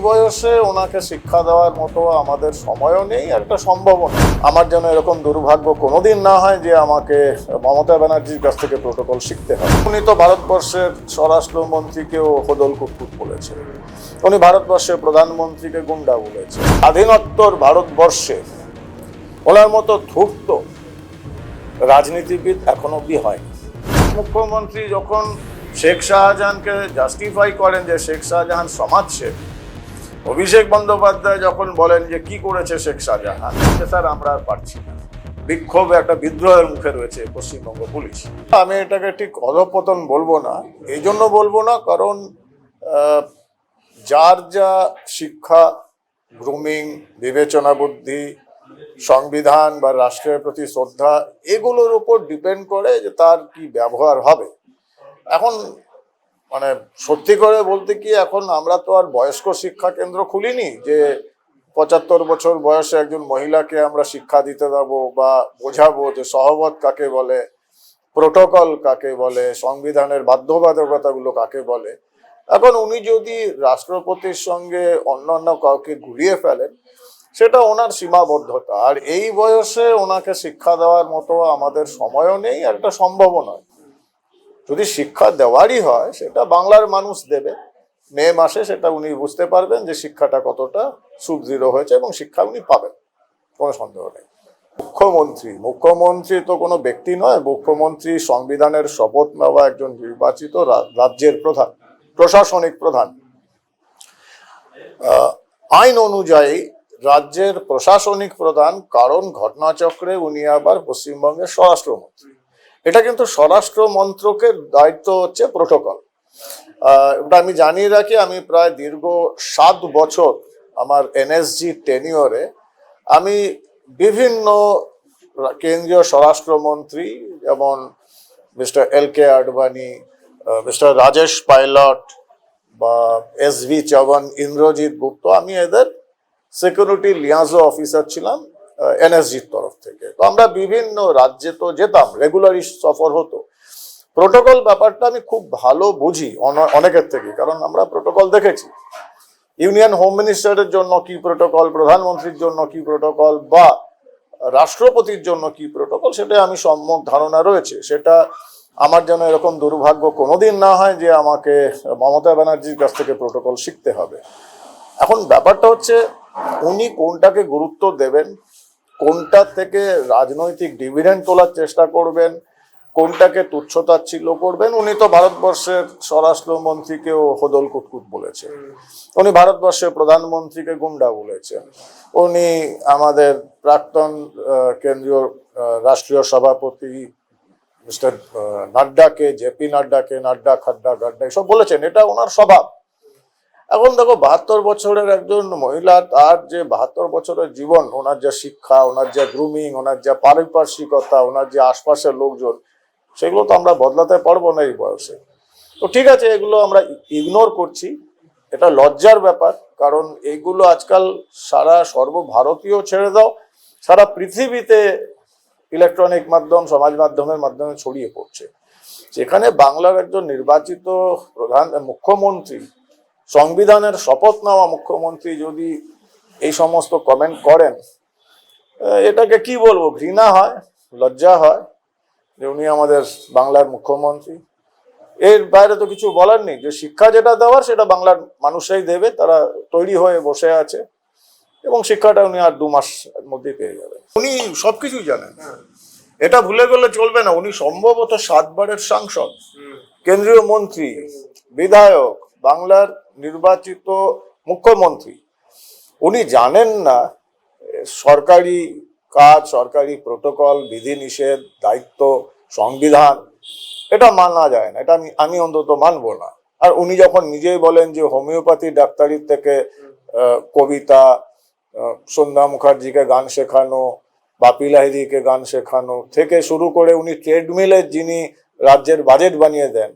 বয়সে ওনাকে শিক্ষা দেওয়ার মতো আমাদের সময়ও নেই আর একটা সম্ভাবনা। আমার যেন এরকম দুর্ভাগ্য কোনোদিন না হয় যে আমাকে মমতা ব্যানার্জির কাছ থেকে প্রোটোকল শিখতে হয়। উনি তো ভারতবর্ষের স্বরাষ্ট্রমন্ত্রীকেও হোদল কুটকুট বলেছে, উনি ভারতবর্ষের প্রধানমন্ত্রীকে গুন্ডা বলেছে। স্বাধীনোত্তর ভারতবর্ষে ওনার মতো ধূর্ত রাজনীতিবিদ এখনো অব্দি হয়নি। মুখ্যমন্ত্রী যখন শেখ শাহজাহানকে জাস্টিফাই করেন যে শেখ শাহজাহান সমাজসেবী, অভিষেক বন্দ্যোপাধ্যায় যখন বলেন যে কি করেছে শেখ শাহজাহান, স্যার আমরা আর পারছি না, বিক্ষোভ একটা বিদ্রোহের মুখে রয়েছে পশ্চিমবঙ্গ পুলিশ। আমি এটাকে ঠিক অধঃপতন বলবো না, এই জন্য বলবো না কারণ যার যা শিক্ষা, গ্রুমিং, বিবেচনা বুদ্ধি, সংবিধান বা রাষ্ট্রের প্রতি শ্রদ্ধা, এগুলোর উপর ডিপেন্ড করে যে তার কি ব্যবহার হবে। এখন মানে সত্যি করে বলতে কি, এখন আমরা তো আর বয়স্ক শিক্ষা কেন্দ্র খুলিনি যে ৭৫ বছর বয়সে একজন মহিলাকে আমরা শিক্ষা দিতে যাবো বা বোঝাবো যে সহবত কাকে বলে, প্রোটোকল কাকে বলে, সংবিধানের বাধ্যবাধকতাগুলো কাকে বলে। এখন উনি যদি রাষ্ট্রপতির সঙ্গে অন্যান্য কাউকে ঘুরিয়ে ফেলেন, সেটা ওনার সীমাবদ্ধতা। আর এই বয়সে ওনাকে শিক্ষা দেওয়ার মতো আমাদের সময়ও নেই আর একটা সম্ভাবনা। যদি শিক্ষা দেওয়ারই হয় সেটা বাংলার মানুষ দেবে, মে মাসে সেটা উনি বুঝতে পারবেন যে শিক্ষাটা কতটা সুদৃঢ় হয়েছে এবং শিক্ষা উনি পাবেন, কোনো সন্দেহ নেই। মুখ্যমন্ত্রী তো কোনো ব্যক্তি নয়, মুখ্যমন্ত্রী সংবিধানের শপথ নেওয়া একজন নির্বাচিত রাজ্যের প্রধান, প্রশাসনিক প্রধান। আইন অনুযায়ী রাজ্যের প্রশাসনিক প্রধান, কারণ ঘটনাচক্রে উনি আবার পশ্চিমবঙ্গের স্বরাষ্ট্রমন্ত্রী। এটা কিন্তু স্বরাষ্ট্র মন্ত্রকের দায়িত্ব হচ্ছে প্রোটোকল। ওটা আমি জানিয়ে রাখি, আমি প্রায় দীর্ঘ 7 বছর আমার এনএসজি টেনিওরে আমি বিভিন্ন কেন্দ্রীয় স্বরাষ্ট্রমন্ত্রী যেমন mister LK Advani, mister Rajesh pilot বা SV চৌহান, ইন্দ্রজিৎ গুপ্ত, আমি এদের সিকিউরিটি লিয়াজো অফিসার ছিলাম এনএসজির তরফ থেকে। তো আমরা বিভিন্ন রাজ্যে তো যেতাম, রেগুলারই সফর হতো। প্রোটোকল ব্যাপারটা আমি খুব ভালো বুঝি অনেকের থেকে, কারণ আমরা প্রোটোকল দেখেছি। ইউনিয়ন হোম মিনিস্টারের জন্য কি প্রোটোকল, প্রধানমন্ত্রীর জন্য কি প্রোটোকল বা রাষ্ট্রপতির জন্য কি প্রোটোকল, সেটা আমি সম্যক ধারণা রয়েছে। সেটা আমার যেন এরকম দুর্ভাগ্য কোনোদিন না হয় যে আমাকে মমতা ব্যানার্জির কাছ থেকে প্রোটোকল শিখতে হবে। এখন ব্যাপারটা হচ্ছে উনি কোনটাকে গুরুত্ব দেবেন, কোনটা থেকে রাজনৈতিক ডিভিডেন্ড তোলার চেষ্টা করবেন, কোনটাকে তুচ্ছতাচ্ছিল্য করবেন। উনি তো ভারতবর্ষের স্বরাষ্ট্রমন্ত্রীকেও হোদল কুটকুট বলেছেন, উনি ভারতবর্ষের প্রধানমন্ত্রীকে গুন্ডা বলেছেন, উনি আমাদের প্রাক্তন কেন্দ্রীয় রাষ্ট্রীয় সভাপতি মিস্টার নাড্ডাকে, জেপি নাড্ডাকে নাড্ডা খাড্ডা গাড্ডা এসব বলেছেন। এটা ওনার স্বভাব। এখন দেখো 72 বছরের একজন মহিলা, তার যে 72 বছরের জীবন, ওনার যা শিক্ষা, ওনার যা গ্রুমিং, ওনার যা পারিপার্শ্বিকতা, ওনার যে আশপাশের লোকজন, সেগুলো তো আমরা বদলাতে পারবো না এই বয়সে। তো ঠিক আছে, এগুলো আমরা ইগনোর করছি, এটা লজ্জার ব্যাপার। কারণ এইগুলো আজকাল সারা সর্বভারতীয় ছেড়ে দাও, সারা পৃথিবীতে ইলেকট্রনিক মাধ্যম, সমাজ মাধ্যমের মাধ্যমে ছড়িয়ে পড়ছে। যেখানে বাংলার একজন নির্বাচিত মুখ্যমন্ত্রী, সংবিধানের শপথ নেওয়া মুখ্যমন্ত্রী যদি এই সমস্ত কমেন্ট করেন, এটাকে কি বলবো, ঘৃণা হয়, লজ্জা হয় যে উনি আমাদের বাংলার মুখ্যমন্ত্রী। এর বাইরে তো কিছু বলার নেই। যে শিক্ষা যেটা দেওয়ার সেটা বাংলার মানুষরাই দেবে, তারা তৈরি হয়ে বসে আছে এবং শিক্ষাটা উনি আর 2 মাসের মধ্যেই পেয়ে যাবেন। উনি সবকিছুই জানেন, এটা ভুলে গেলে চলবে না। উনি সম্ভবত 7 বারের সাংসদ, কেন্দ্রীয় মন্ত্রী, বিধায়ক, বাংলার নির্বাচিত মুখ্যমন্ত্রী। উনি জানেন না সরকারি কাজ, সরকারি প্রোটোকল, বিধিনিষেধ, দায়িত্ব, সংবিধান, এটা মানা যায় না। এটা আমি অন্তত মানবো না। আর উনি যখন নিজেই বলেন যে হোমিওপ্যাথি ডাক্তারির থেকে কবিতা, সন্ধ্যা মুখার্জিকে গান শেখানো, বাপি লাহিড়িকে গান শেখানো থেকে শুরু করে উনি ট্রেডমিলের যিনি রাজ্যের বাজেট বানিয়ে দেন,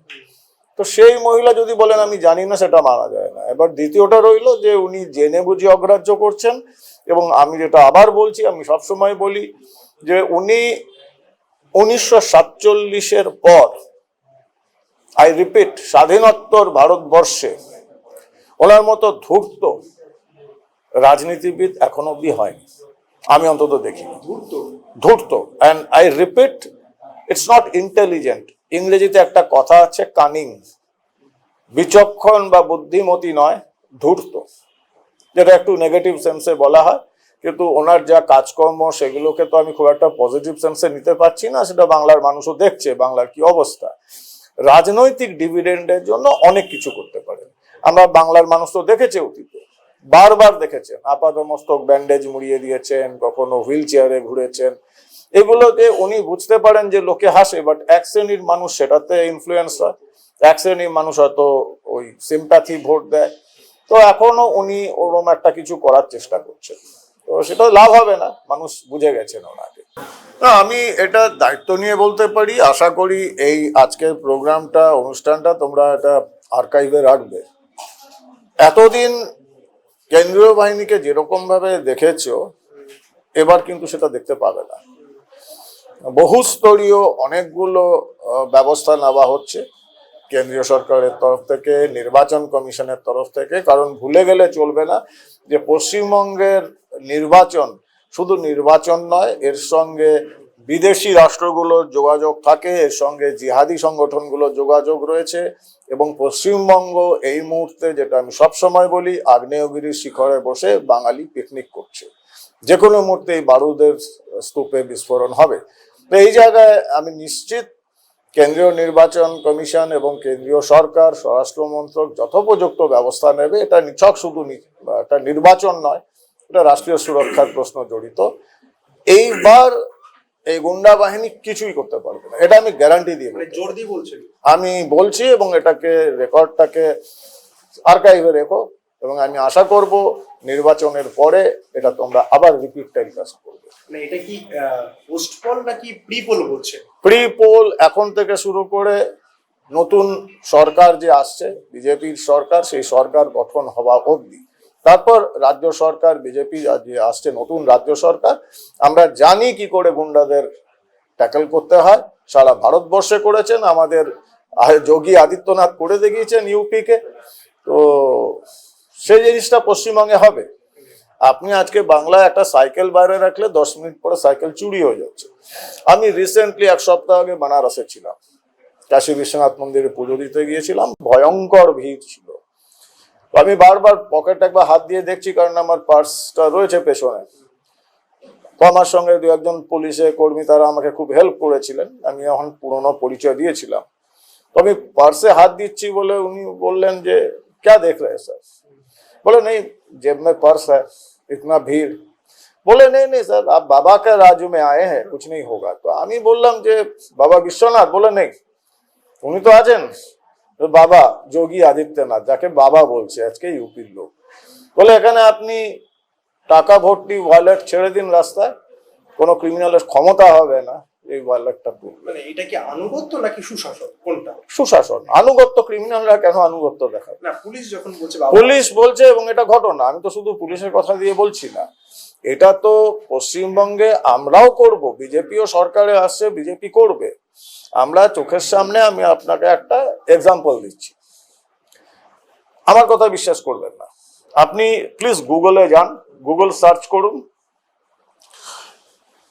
তো সেই মহিলা যদি বলেন আমি জানি না, সেটা মানা যায় না। এবার দ্বিতীয়টা রইল যে উনি জেনে বুঝে অগ্রাহ্য করছেন। এবং আমি যেটা আবার বলছি, আমি সবসময় বলি যে উনি 1947-এর পর, আই রিপিট, স্বাধীনোত্তর ভারতবর্ষে ওনার মতো ধূর্ত রাজনীতিবিদ এখন অব্দি হয়নি, আমি অন্তত দেখিনি। ধূর্ত, and I repeat, it's not intelligent. ইংরেজিতে একটা কথা আছে কানিং, বিচক্ষণ বা বুদ্ধিমতী নয়, ধূর্ত, যেটা একটু নেগেটিভ সেন্সে বলা হয়, কিন্তু ওনার যা কাজকর্ম সেগুলোকে তো আমি খুব একটা পজিটিভ সেন্সে নিতে পারছি না, সেটা বাংলার মানুষও দেখছে বাংলার কি অবস্থা। রাজনৈতিক ডিভিডেন্ডের জন্য অনেক কিছু করতে পারে, আমরা বাংলার মানুষ তো দেখেছে, অতীতে বারবার দেখেছেন, আপাতমস্তক ব্যান্ডেজ মুড়িয়ে দিয়েছেন, কখনো হুইল চেয়ারে ঘুরেছেন। এগুলোতে উনি বুঝতে পারেন যে লোকে হাসে, বাট এক শ্রেণীর মানুষ সেটাতে ইনফ্লুয়েন্স হয়, এক শ্রেণীর মানুষ হয়তো ওই সিম্প্যাথি ভোট দেয়। তো এখনো উনি ওরকম একটা কিছু করার চেষ্টা করছেন, তো সেটা লাভ হবে না, মানুষ বুঝে গেছেন ওনাকে। না, আমি এটা দায়িত্ব নিয়ে বলতে পারি, আশা করি এই আজকের প্রোগ্রামটা, অনুষ্ঠানটা তোমরা এটা আর্কাইভে রাখবে। এতদিন কেন্দ্রীয় বাহিনীকে যেরকম ভাবে দেখেছো, এবার কিন্তু সেটা দেখতে পাবে না। বহুস্তরীয় অনেকগুলো ব্যবস্থা নেওয়া হচ্ছে কেন্দ্রীয় সরকারের তরফ থেকে, নির্বাচন কমিশনের তরফ থেকে, কারণ ভুলে গেলে চলবে না যে পশ্চিমবঙ্গের নির্বাচন শুধু নির্বাচন নয়, এর সঙ্গে বিদেশি রাষ্ট্রগুলোর যোগাযোগ থাকে, এর সঙ্গে জিহাদি সংগঠনগুলোর যোগাযোগ রয়েছে, এবং পশ্চিমবঙ্গ এই মুহূর্তে, যেটা আমি সবসময় বলি, আগ্নেয়গিরির শিখরে বসে বাঙালি পিকনিক করছে, যে কোনো মুহূর্তে এই বারুদের স্তূপে বিস্ফোরণ হবে। তো এই জায়গায় আমি নিশ্চিত কেন্দ্রীয় নির্বাচন কমিশন এবং কেন্দ্রীয় সরকার, স্বরাষ্ট্র মন্ত্রক যথোপযুক্ত ব্যবস্থা নেবে। এটা নিছক শুধু একটা নির্বাচন নয়, এটা রাষ্ট্রীয় সুরক্ষার প্রশ্ন জড়িত। এইবার এই গুন্ডা বাহিনী কিছুই করতে পারবে না, এটা আমি গ্যারান্টি দিয়ে জোর দিয়ে বলছেন, আমি বলছি, এবং এটাকে রেকর্ডটাকে আর্কাইভে রেখো, এবং আমি আশা করব নির্বাচনের পরে এটা তোমরা আবার রিপিট টেলিকাস্ট করবে। মানে এটা কি পোস্ট পোল নাকি প্রি পোল বলছে? প্রি পোল এখন থেকে শুরু করে নতুন সরকার যে আসছে, বিজেপির সরকার, সেই সরকার গঠন হওয়া অবধি, তারপর রাজ্য সরকার, বিজেপি যে আসছে নতুন রাজ্য সরকার, আমরা জানি কি করে গুন্ডাদের ট্যাকল করতে হয়। সারা ভারতবর্ষে করেছেন, আমাদের যোগী আদিত্যনাথ করে দেখিয়েছেন ইউপিকে, তো সেই জিনিসটা পশ্চিমবঙ্গে হবে। আপনি আজকে বাংলায় একটা সাইকেল বাইরে রাখলে 10 মিনিট পরে সাইকেল চুরি হয়ে যাচ্ছে। আমি রিসেন্টলি 1 সপ্তাহ আগে বানারসে ছিলাম, কাশী বিশ্বনাথ মন্দিরে পুজো দিতে গিয়েছিলাম, ভয়ঙ্কর ভিড় ছিল। আমি বারবার পকেটে একবার হাত দিয়ে দেখছি, কারণ আমার পার্সটা রয়েছে পেছনে। তো আমার সঙ্গে 2-1 পুলিশের কর্মী, তারা আমাকে খুব হেল্প করেছিলেন, আমি এখন পুরনো পরিচয় দিয়েছিলাম। তো আমি পার্সে হাত দিচ্ছি বলে উনি বললেন যে क्या देख रहे हैं सर? बोले नहीं, जेब में पर्स है, इतना भीड़। बोले नहीं नहीं सर, आप बाबा के राज्य में आए हैं, कुछ नहीं होगा। तो আমি বললাম যে বাবা বিশ্বনাথ, বলে নেই, উনি তো আছেন বাবা যোগী আদিত্যনাথ, যাকে বাবা বলছে আজকে ইউপির লোক। বলে এখানে আপনি টাকা ভর্তি ওয়ালেট ছেড়ে দিন রাস্তায়, কোনো ক্রিমিনালের ক্ষমতা হবে না এই ওয়ালেটটা তুলবে। মানে এটা কি আনুগত্য নাকি সুশাসন, কোনটা? সুশাসন। আনুগত্য ক্রিমিনালরা কেন আনুগত্য দেখাবে? না, পুলিশ যখন বলছে, পুলিশ বলছে, এবং এটা ঘটনা, আমি তো শুধু পুলিশের কথা দিয়ে বলছি না, এটা তো পশ্চিমবঙ্গে আমরাও করব, বিজেপিও সরকারে আসছে, বিজেপি করবে। আমরা চোখের সামনে, আমি আপনাকে একটা এক্সাম্পল দিচ্ছি, আমার কথা বিশ্বাস করবেন না, আপনি প্লিজ গুগলে যান, গুগল সার্চ করুন।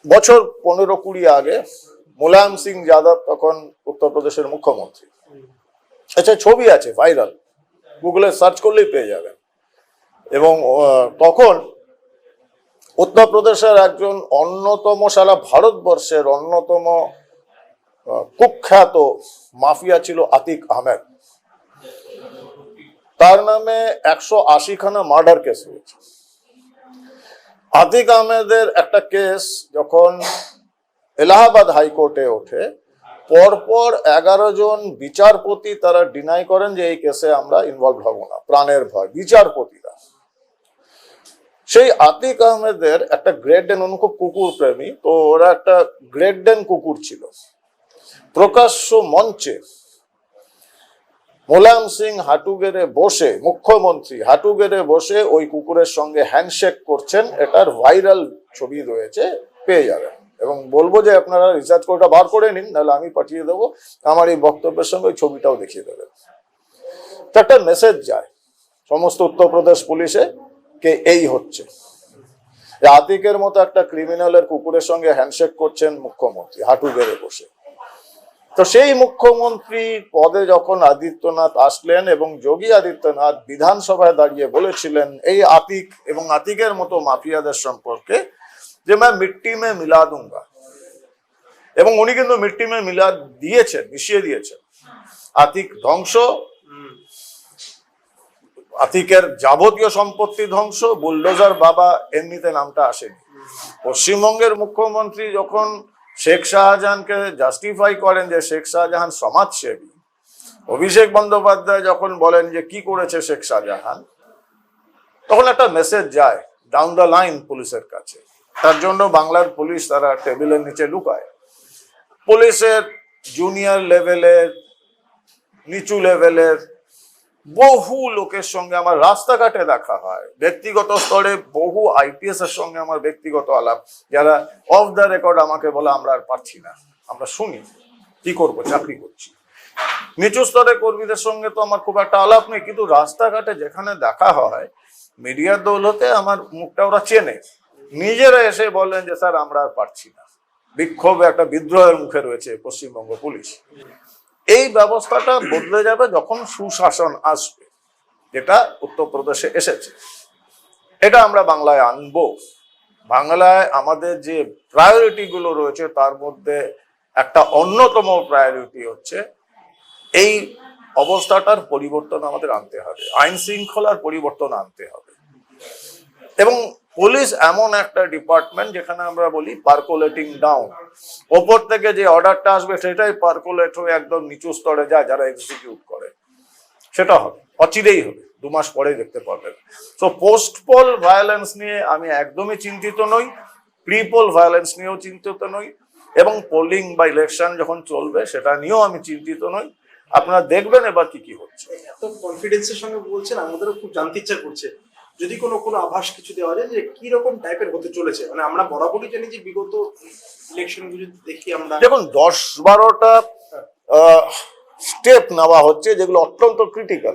বছর 15-20 আগে মুলায়ম সিং যাদব তখন উত্তরপ্রদেশের মুখ্যমন্ত্রী, আচ্ছা ছবি আছে ভাইরাল, গুগলে সার্চ করলেই পেয়ে যাবেন। এবং তখন উত্তরপ্রদেশের একজন অন্যতম, সারা ভারতবর্ষের অন্যতম কুখ্যাত মাফিয়া ছিল আতিক আহমেদ। তার নামে 180খানা মার্ডার কেস হয়েছে। আতিক আহমেদের একটা কেস যখন এলাহাবাদ হাইকোর্টে ওঠে, পরপর 11 জন বিচারপতি তারা ডিনাই করেন যে এই কেসে আমরা ইনভলভ হব না, প্রাণের ভয়, বিচারপতিরা। সেই আতিক আহমেদের একটা গ্রেট ডেন, উনি খুব কুকুর প্রেমী, তো ওরা একটা গ্রেট ডেন কুকুর ছিল। প্রকাশ্য মঞ্চে মুলায়ম সিং হাঁটু গেড়ে বসে, মুখ্যমন্ত্রী হাঁটু গেড়ে বসে ওই কুকুরের সঙ্গে হ্যান্ডশেক করছেন, এটার ভাইরাল ছবি রয়েছে, পেয়ে যাবেন। এবং বলবো যে আপনারা রিসার্চ করে বার করে নিন, নাহলে আমি পাঠিয়ে দেবো, আমার এই বক্তব্যের সঙ্গে ওই ছবিটাও দেখিয়ে দেবেন। একটা মেসেজ যায়, সমস্ত উত্তরপ্রদেশ পুলিশে কে এই হচ্ছে। আতিকের মতো একটা ক্রিমিনালের কুকুরের সঙ্গে হ্যান্ডশেক করছেন মুখ্যমন্ত্রী হাঁটু গেড়ে বসে। তো সেই মুখ্যমন্ত্রী পদে যখন আদিত্যনাথ আসলেন এবং যোগী আদিত্যনাথ বিধানসভায় দাঁড়িয়ে বলেছিলেন এই আতিক এবং আতিকের মতো মাফিয়াদের সম্পর্কে যে मैं मिट्टी में मिला दूंगा, এবং উনি কিন্তু মিট্টি মে মিলা দিয়েছেন, মিশিয়ে দিয়েছেন। আতিক ধ্বংস, আতিকের যাবতীয় সম্পত্তি ধ্বংস, বুলডোজার বাবা এমনিতে নামটা আসেনি। পশ্চিমবঙ্গের মুখ্যমন্ত্রী যখন শেখ শাহজাহানকে জাস্টিফাই করেন যে শেখ শাহজাহান সমাজসেবী, অভিষেক বন্দ্যোপাধ্যায় যখন বলেন যে কি করেছে শেখ শাহজাহান, তখন একটা মেসেজ যায় ডাউন দ্য লাইন পুলিশের কাছে। তার জন্য বাংলার পুলিশ তারা টেবিলের নিচে লুকায়। পুলিশের জুনিয়র লেভেলের, নিচু লেভেলের বহু লোকের সঙ্গে আমার রাস্তাঘাটে দেখা হয়, ব্যক্তিগত স্তরে বহু আইপিএস এর সঙ্গে আমার ব্যক্তিগত আলাপ, যারা অফ দ্য রেকর্ড আমাকে বলে আমরা আর পারছি না, আমরা শুনি, কি করবো, চাকরি করছি। নিচু স্তরের কর্মীদের সঙ্গে তো আমার খুব একটা আলাপ নেই, কিন্তু রাস্তাঘাটে যেখানে দেখা হয় মিডিয়ার দৌলতে আমার মুখটা ওরা চেনে, নিজেরা এসে বলেন যে স্যার আমরা আর পারছি না। বিক্ষোভ একটা বিদ্রোহের মুখে রয়েছে পশ্চিমবঙ্গ পুলিশ। এই ব্যবস্থাটা বদলে যাবে যখন সুশাসন আসবে, যেটা উত্তরপ্রদেশে এসেছে। এটা আমরা বাংলায় আনবো। বাংলায় আমাদের যে প্রায়োরিটি গুলো রয়েছে তার মধ্যে একটা অন্যতম প্রায়োরিটি হচ্ছে এই অবস্থাটার পরিবর্তন আমাদের আনতে হবে, আইন শৃঙ্খলার পরিবর্তন আনতে হবে। এবং পুলিশ এমন একটা ডিপার্টমেন্ট যেখানে আমরা বলি পার্কুলেটিং ডাউন, ওপর থেকে যে অর্ডারটা আসবে সেটাই পার্কুলেট হয়ে একদম নিচু স্তরে যায়, যারা এক্সিকিউট করে সেটা হবে, অচিরেই হবে, 2 মাস পরে দেখতে পাবেন। সো পোস্ট পোল ভায়োলেন্স নিয়ে আমি একদমই চিন্তিত নই, প্রি পোল ভায়োলেন্স নিয়েও চিন্তিত নই, এবং পোলিং বা ইলেকশন যখন চলবে সেটা নিয়েও আমি চিন্তিত নই। আপনারা দেখবেন এবার কি কি হচ্ছে। এত কনফিডেন্সের সঙ্গে বলছেন, আমাদেরও খুব জানতে ইচ্ছা করছে যদি কোনো আভাস কিছু দেওয়া যায় যে কি রকম টাইপের হতে চলেছে। মানে আমরা বরাবরই জানি যে বিগত ইলেকশন গুলো দেখি আমরা, দেখুন 10-12টা স্টেপ নেওয়া হচ্ছে যেগুলো অত্যন্ত ক্রিটিক্যাল।